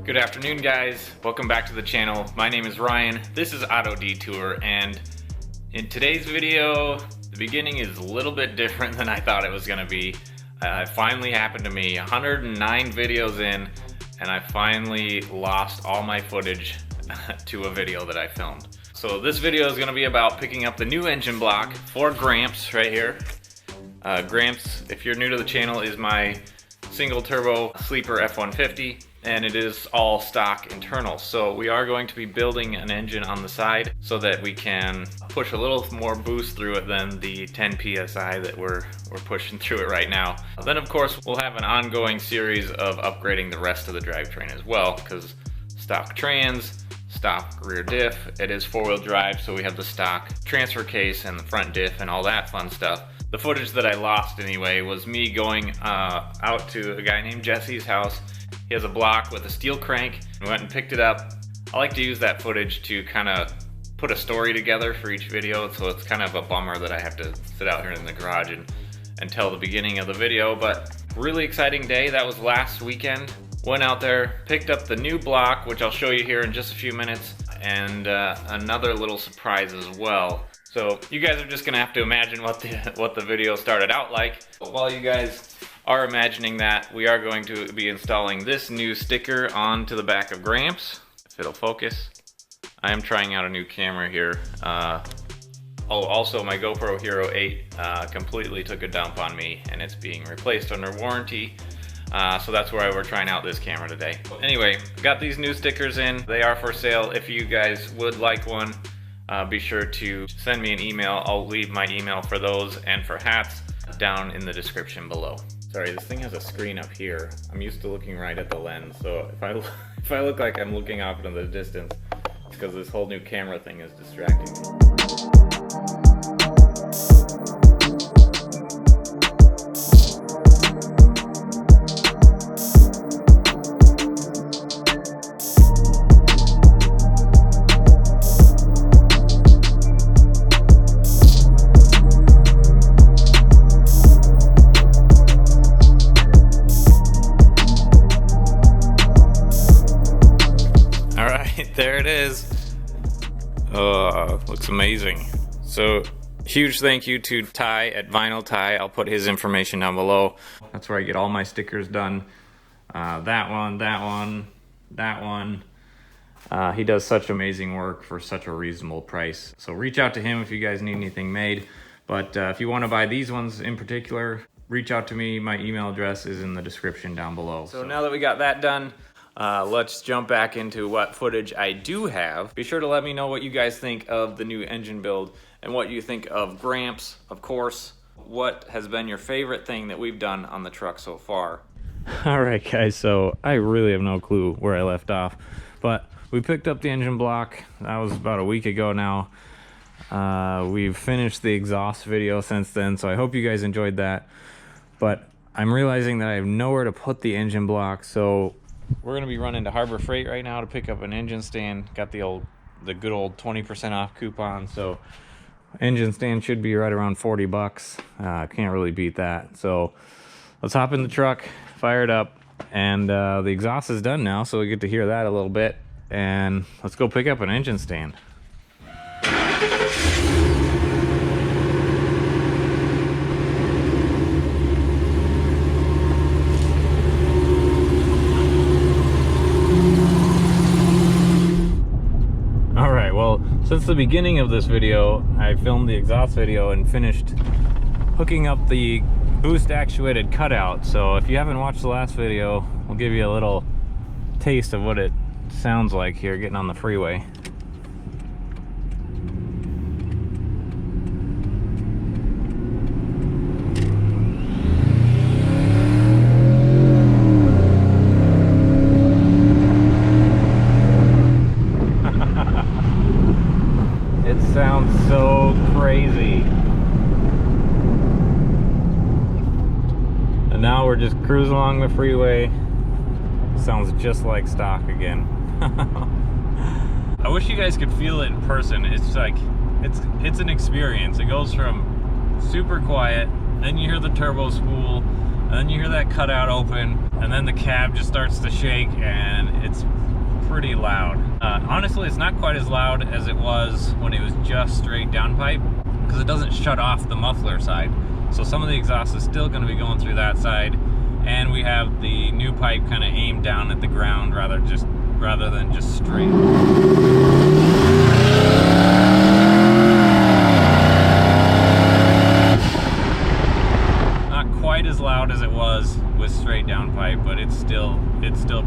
Good afternoon, guys. Welcome back to the channel. My name is Ryan. This is Auto Detour, and in today's video, the beginning is a little bit different than I thought it was gonna be. It finally happened to me. 109 videos in, and I finally lost all my footage to a video that I filmed. So this video is gonna be about picking up the new engine block for Gramps right here. Gramps, if you're new to the channel, is my single turbo sleeper F150, and it is all stock internal. So we are going to be building an engine on the side so that we can push a little more boost through it than the 10 PSI that we're pushing through it right now. Then of course we'll have an ongoing series of upgrading the rest of the drivetrain as well, because stock trans, stock rear diff, it is 4-wheel drive, so we have the stock transfer case and the front diff and all that fun stuff. The footage that I lost anyway was me going out to a guy named Jesse's house. He has a block with a steel crank. We went and picked it up. I like to use that footage to kind of put a story together for each video, so it's kind of a bummer that I have to sit out here in the garage and tell the beginning of the video, but really exciting day. That was last weekend. Went out there, picked up the new block, which I'll show you here in just a few minutes, and another little surprise as well. So you guys are just gonna have to imagine what the video started out like. But while you guys are imagining that, we are going to be installing this new sticker onto the back of Gramps. If it'll focus. I am trying out a new camera here. Also my GoPro Hero 8 completely took a dump on me, and it's being replaced under warranty. So that's why we're trying out this camera today. Anyway, got these new stickers in. They are for sale. If you guys would like one, be sure to send me an email. I'll leave my email for those and for hats down in the description below. Sorry, this thing has a screen up here. I'm used to looking right at the lens, so if I look like I'm looking off into the distance, it's because this whole new camera thing is distracting me. There it is. Looks amazing. So huge thank you to Ty at Vinyl Ty. I'll put his information down below. That's where I get all my stickers done. That one. He does such amazing work for such a reasonable price. So reach out to him if you guys need anything made. But if you want to buy these ones in particular, reach out to me. My email address is in the description down below. So now that we got that done, let's jump back into what footage I do have. Be sure to let me know what you guys think of the new engine build and what you think of Gramps, of course. What has been your favorite thing that we've done on the truck so far? All right, guys, so I really have no clue where I left off, but we picked up the engine block. That was about a week ago now. We've finished the exhaust video since then, so I hope you guys enjoyed that. But I'm realizing that I have nowhere to put the engine block, so we're gonna be running to Harbor Freight right now to pick up an engine stand. Got the good old 20% off coupon, so engine stand should be right around 40 bucks. Can't really beat that. So let's hop in the truck, fire it up, and the exhaust is done now, so we get to hear that a little bit. And let's go pick up an engine stand. Since the beginning of this video, I filmed the exhaust video and finished hooking up the boost actuated cutout. So if you haven't watched the last video, we'll give you a little taste of what it sounds like here getting on the freeway. Sounds so crazy. And now we're just cruising along the freeway. Sounds just like stock again. I wish you guys could feel it in person. It's like, it's an experience. It goes from super quiet, then you hear the turbo spool, and then you hear that cutout open, and then the cab just starts to shake, and it's pretty loud. Honestly, it's not quite as loud as it was when it was just straight downpipe, because it doesn't shut off the muffler side. So some of the exhaust is still going to be going through that side, and we have the new pipe kind of aimed down at the ground rather than just straight. Not quite as loud as it was with straight downpipe, but it's still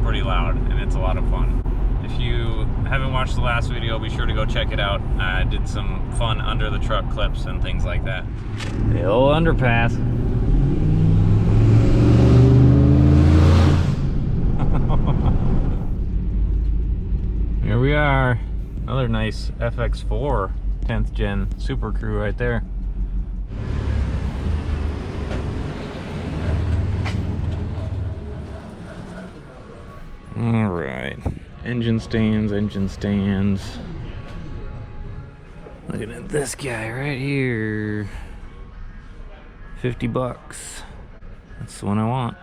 pretty loud, and it's a lot of fun. If you haven't watched the last video, be sure to go check it out. I did some fun under the truck clips and things like that. The old underpass. Here we are. Another nice FX4 10th gen Super Crew right there. All right. Engine stands. Looking at this guy right here. 50 bucks. That's the one I want.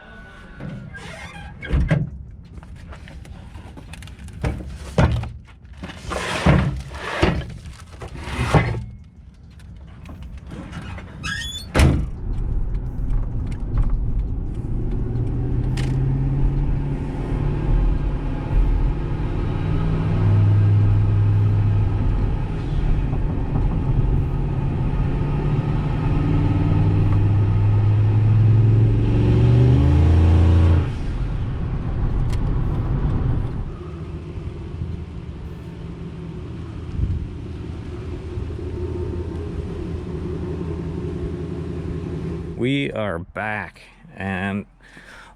We are back, and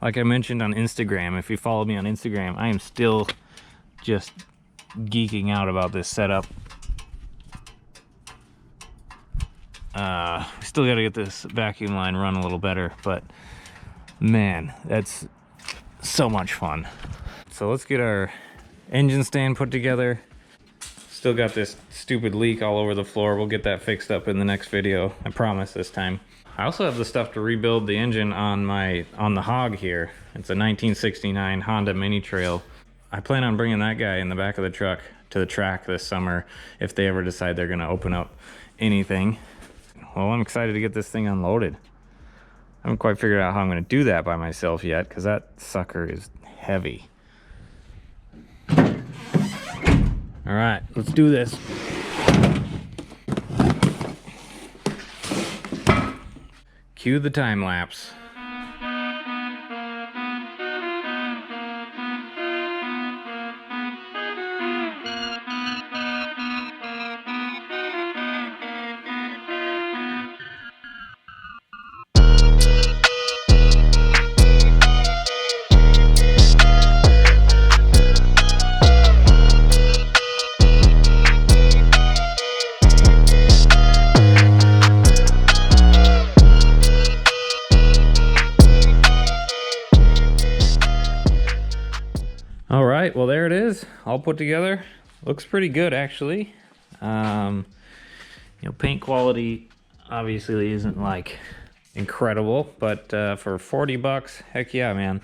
like I mentioned on Instagram, if you follow me on Instagram, I am still just geeking out about this setup. We still got to get this vacuum line run a little better, but man, that's so much fun. So let's get our engine stand put together. Still got this stupid leak all over the floor. We'll get that fixed up in the next video, I promise this time. I also have the stuff to rebuild the engine on the Hog here. It's a 1969 Honda Mini Trail. I plan on bringing that guy in the back of the truck to the track this summer if they ever decide they're gonna open up anything. Well, I'm excited to get this thing unloaded. I haven't quite figured out how I'm gonna do that by myself yet, because that sucker is heavy. All right, let's do this. Cue the time lapse. All right, well there it is, all put together. Looks pretty good actually. You know, paint quality obviously isn't like incredible, but for 40 bucks, heck yeah, man.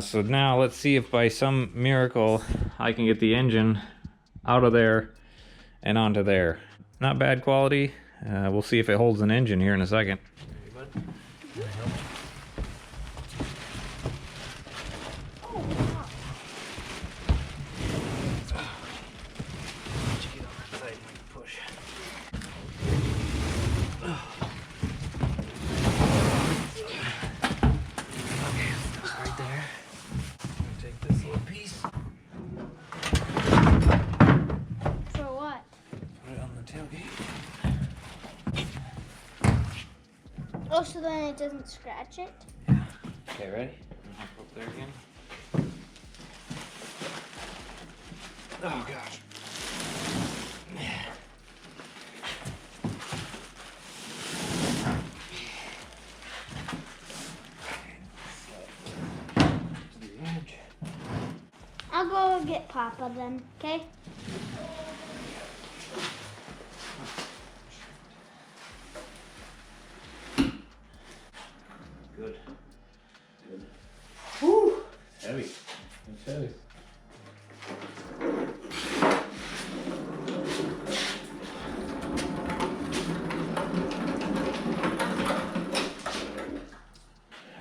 So now let's see if by some miracle I can get the engine out of there and onto there. Not bad quality. We'll see if it holds an engine here in a second. Oh, so then it doesn't scratch it? Yeah. Okay, ready? Hop up there again. Oh, gosh. I'll go get Papa then, okay? Good.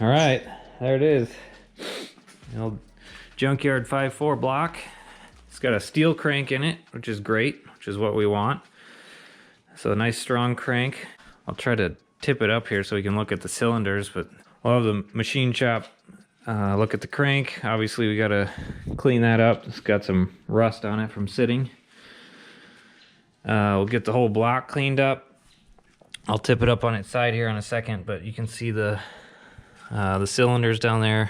All right, there it is. The old junkyard 5.4 block. It's got a steel crank in it, which is great, which is what we want. So a nice strong crank. I'll try to tip it up here so we can look at the cylinders, but we'll have the machine shop look at the crank. Obviously we gotta clean that up. It's got some rust on it from sitting. We'll get the whole block cleaned up. I'll tip it up on its side here in a second, but you can see the cylinders down there.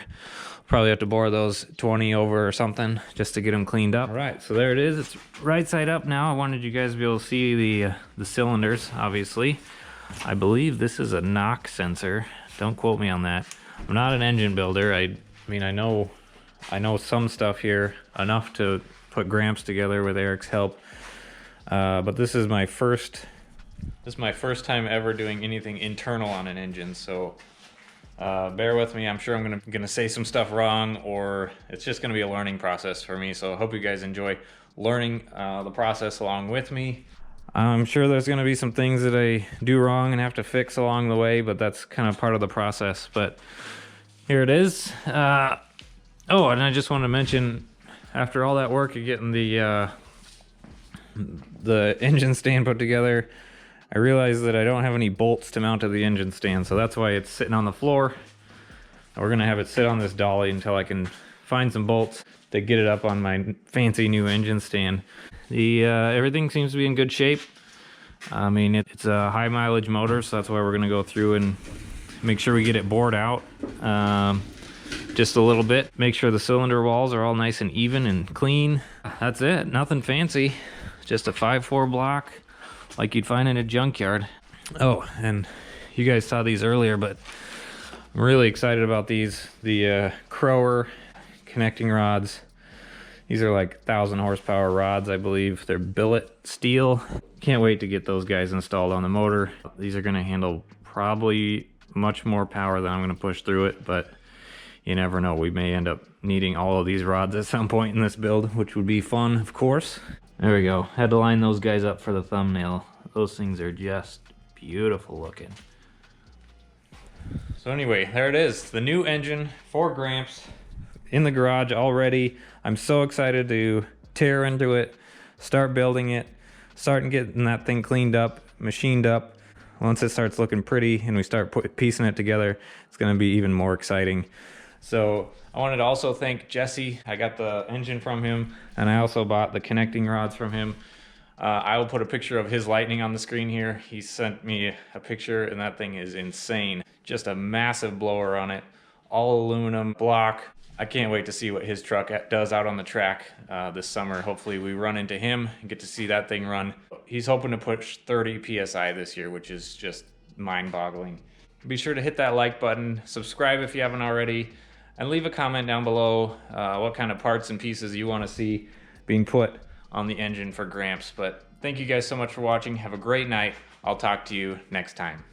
Probably have to bore those 20 over or something just to get them cleaned up. All right, so there it is. It's right side up now. I wanted you guys to be able to see the cylinders, obviously. I believe this is a knock sensor. Don't quote me on that. I'm not an engine builder. I mean, I know some stuff here, enough to put Gramps together with Eric's help. But this is my first time ever doing anything internal on an engine, so bear with me. I'm sure I'm gonna say some stuff wrong, or it's just gonna be a learning process for me. So I hope you guys enjoy learning the process along with me. I'm sure there's gonna be some things that I do wrong and have to fix along the way, but that's kind of part of the process. But here it is. Oh, and I just wanted to mention, after all that work of getting the engine stand put together, I realized that I don't have any bolts to mount to the engine stand, so that's why it's sitting on the floor. We're gonna have it sit on this dolly until I can find some bolts to get it up on my fancy new engine stand. Everything seems to be in good shape. I mean, it's a high mileage motor, so that's why we're gonna go through and make sure we get it bored out just a little bit. Make sure the cylinder walls are all nice and even and clean. That's it, nothing fancy. Just a 5.4 block like you'd find in a junkyard. Oh, and you guys saw these earlier, but I'm really excited about these. The Crower connecting rods. These are like 1,000 horsepower rods, I believe. They're billet steel. Can't wait to get those guys installed on the motor. These are gonna handle probably much more power than I'm gonna push through it, but you never know. We may end up needing all of these rods at some point in this build, which would be fun, of course. There we go. Had to line those guys up for the thumbnail. Those things are just beautiful looking. So anyway, there it is. The new engine for Gramps in the garage already. I'm so excited to tear into it, start building it, start getting that thing cleaned up, machined up. Once it starts looking pretty and we start piecing it together, it's gonna be even more exciting. So I wanted to also thank Jesse. I got the engine from him, and I also bought the connecting rods from him. I will put a picture of his Lightning on the screen here. He sent me a picture, and that thing is insane. Just a massive blower on it, all aluminum block. I can't wait to see what his truck does out on the track this summer. Hopefully we run into him and get to see that thing run. He's hoping to push 30 PSI this year, which is just mind-boggling. Be sure to hit that like button, subscribe if you haven't already, and leave a comment down below what kind of parts and pieces you want to see being put on the engine for Gramps. But thank you guys so much for watching. Have a great night. I'll talk to you next time.